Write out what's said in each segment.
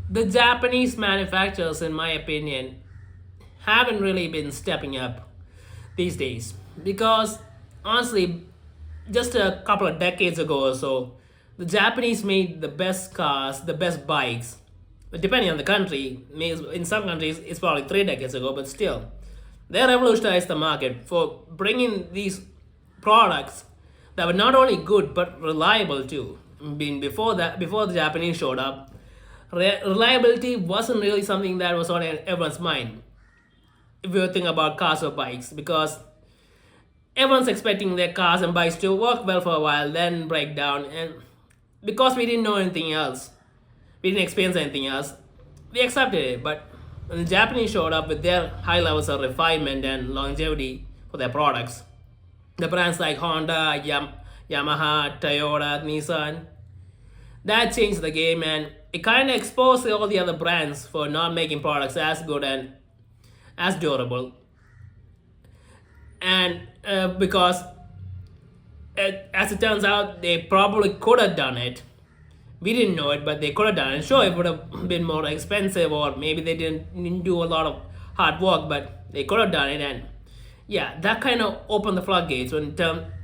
The Japanese manufacturers, in my opinion, haven't really been stepping up these days because honestly, just a couple of decades ago or so, the Japanese made the best cars, the best bikes. But depending on the country, in some countries it's probably 3 decades ago, but still, they revolutionized the market for bringing these products that were not only good but reliable too. Before that, before the Japanese showed up, reliability wasn't really something that was on everyone's mind. If you think about cars or bikes, because everyone's expecting their cars and bikes to work well for a while, then break down, and because we didn't know anything else, we didn't experience anything else, we accepted it. But when the Japanese showed up with their high levels of refinement and longevity for their products, the brands like Honda, Yamaha, Toyota, Nissan, that changed the game, and it kind of exposed all the other brands for not making products as good and as durable. And because as it turns out, they probably could have done it. We didn't know it, but they could have done it. Sure, it would have been more expensive, or maybe they didn't do a lot of hard work, but they could have done it. And yeah, that kind of opened the floodgates when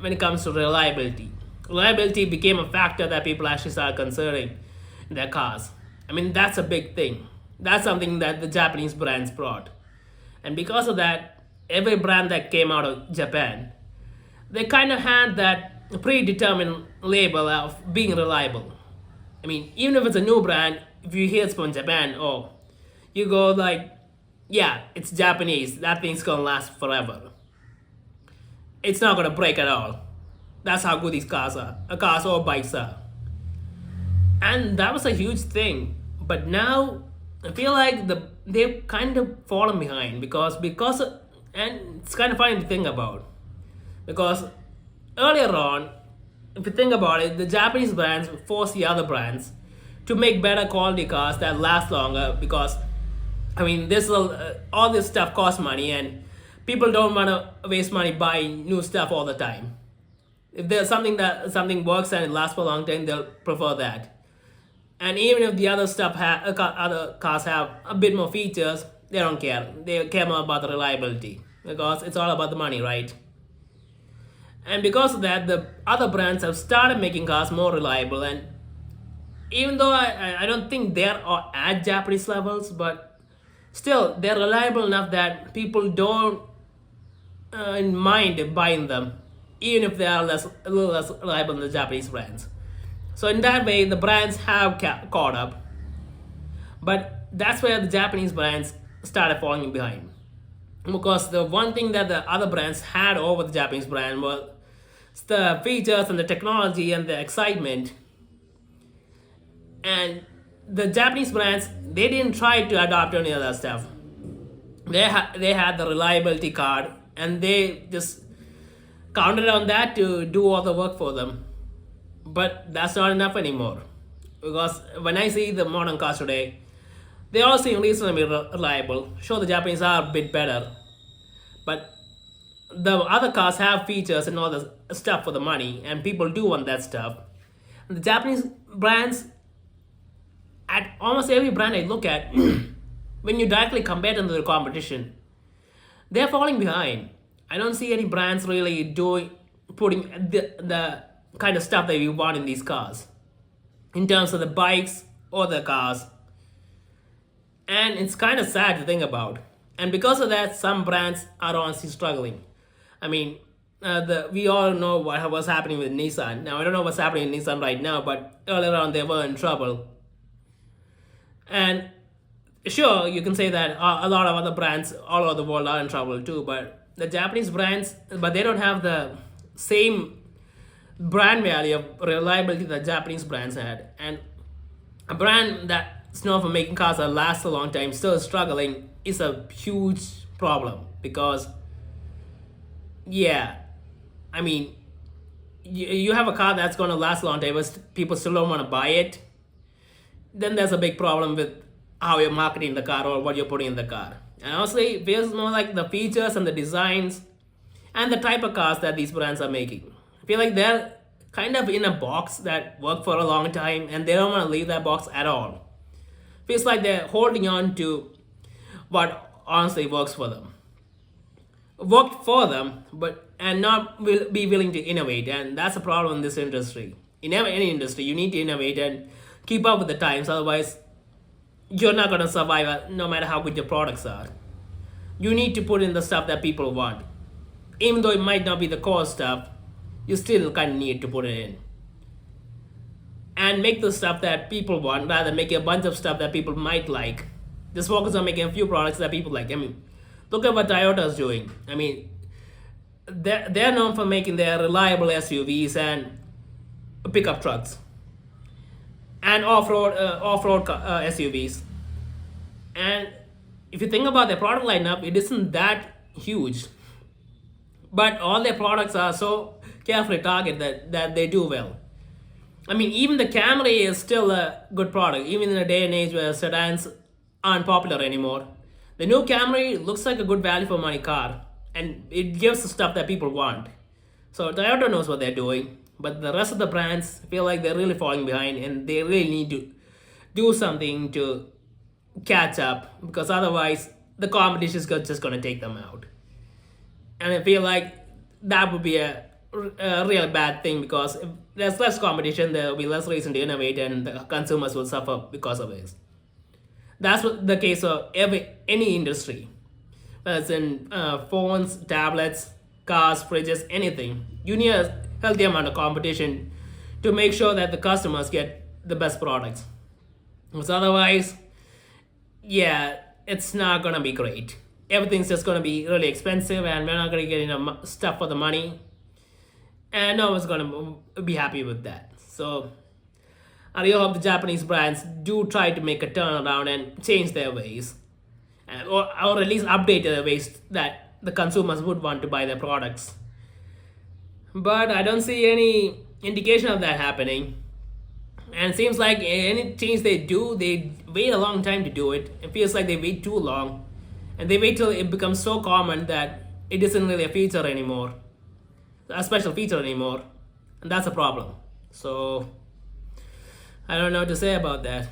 it comes to reliability. Reliability became a factor that people actually started considering in their cars. I mean, that's a big thing. That's something that the Japanese brands brought. And because of that, every brand that came out of Japan, they kind of had that predetermined label of being reliable. I mean, even if it's a new brand, if you hear it's from Japan, oh, you go like, yeah, it's Japanese. That thing's gonna last forever. It's not gonna break at all. That's how good these cars or bikes are. And that was a huge thing. But now I feel like they've kind of fallen behind and it's kind of funny to think about because earlier on, if you think about it, the Japanese brands force the other brands to make better quality cars that last longer because I mean all this stuff costs money and people don't want to waste money buying new stuff all the time. If there's something works and it lasts for a long time, they'll prefer that. And even if the other cars have a bit more features, they don't care. They care more about the reliability because it's all about the money, right? And because of that, the other brands have started making cars more reliable. And even though I don't think they're at Japanese levels, but still they're reliable enough that people don't mind buying them, even if they are a little less reliable than the Japanese brands. So in that way, the brands have caught up, but that's where the Japanese brands started falling behind. Because the one thing that the other brands had over the Japanese brand was the features and the technology and the excitement. And the Japanese brands, they didn't try to adopt any other stuff. They had the reliability card, and they just counted on that to do all the work for them. But that's not enough anymore. Because when I see the modern cars today, they all seem reasonably reliable. Sure, the Japanese are a bit better, but the other cars have features and all the stuff for the money, and people do want that stuff. And the Japanese brands, at almost every brand I look at, when you directly compare them to the competition, they're falling behind. I don't see any brands really putting the kind of stuff that we want in these cars in terms of the bikes or the cars. And it's kind of sad to think about. And because of that, some brands are honestly struggling. I mean, we all know what was happening with Nissan. Now, I don't know what's happening with Nissan right now, but earlier on they were in trouble. And sure, you can say that a lot of other brands all over the world are in trouble too, but the Japanese brands, but they don't have the same brand value of reliability that Japanese brands had. And a brand that's known for making cars that last a long time still struggling is a huge problem because, yeah, I mean, you have a car that's going to last a long time, but people still don't want to buy it. Then there's a big problem with how you're marketing the car or what you're putting in the car. And honestly, it feels more like the features and the designs and the type of cars that these brands are making. I feel like they're kind of in a box that worked for a long time and they don't want to leave that box at all. Feels like they're holding on to what honestly worked for them, but and not will be willing to innovate, and that's a problem in this industry. In any industry, you need to innovate and keep up with the times. Otherwise, you're not gonna survive no matter how good your products are. You need to put in the stuff that people want, even though it might not be the core stuff. You still kind of need to put it in and make the stuff that people want rather than make a bunch of stuff that people might like. Just focus on making a few products that people like. I mean, look at what Toyota's doing. I mean, they're known for making their reliable SUVs and pickup trucks and off-road SUVs. And if you think about their product lineup, it isn't that huge, but all their products are so carefully targeted that they do well. I mean, even the Camry is still a good product, even in a day and age where sedans aren't popular anymore. The new Camry looks like a good value for money car, and it gives the stuff that people want. So Toyota knows what they're doing, but the rest of the brands feel like they're really falling behind, and they really need to do something to catch up, because otherwise the competition is just going to take them out. And I feel like that would be a real bad thing, because if there's less competition, there will be less reason to innovate, and the consumers will suffer because of this. That's what the case of any industry, whether it's in phones, tablets, cars, fridges, anything. You need a healthy amount of competition to make sure that the customers get the best products. Because otherwise, yeah, it's not gonna be great. Everything's just gonna be really expensive, and we're not gonna get enough stuff for the money, and no one's gonna be happy with that. So I really hope the Japanese brands do try to make a turnaround and change their ways, or at least update their ways that the consumers would want to buy their products. But I don't see any indication of that happening. And it seems like any change they do, they wait a long time to do it. It feels like they wait too long. And they wait till it becomes so common that it isn't really a feature anymore, a special feature anymore. And that's a problem. So I don't know what to say about that.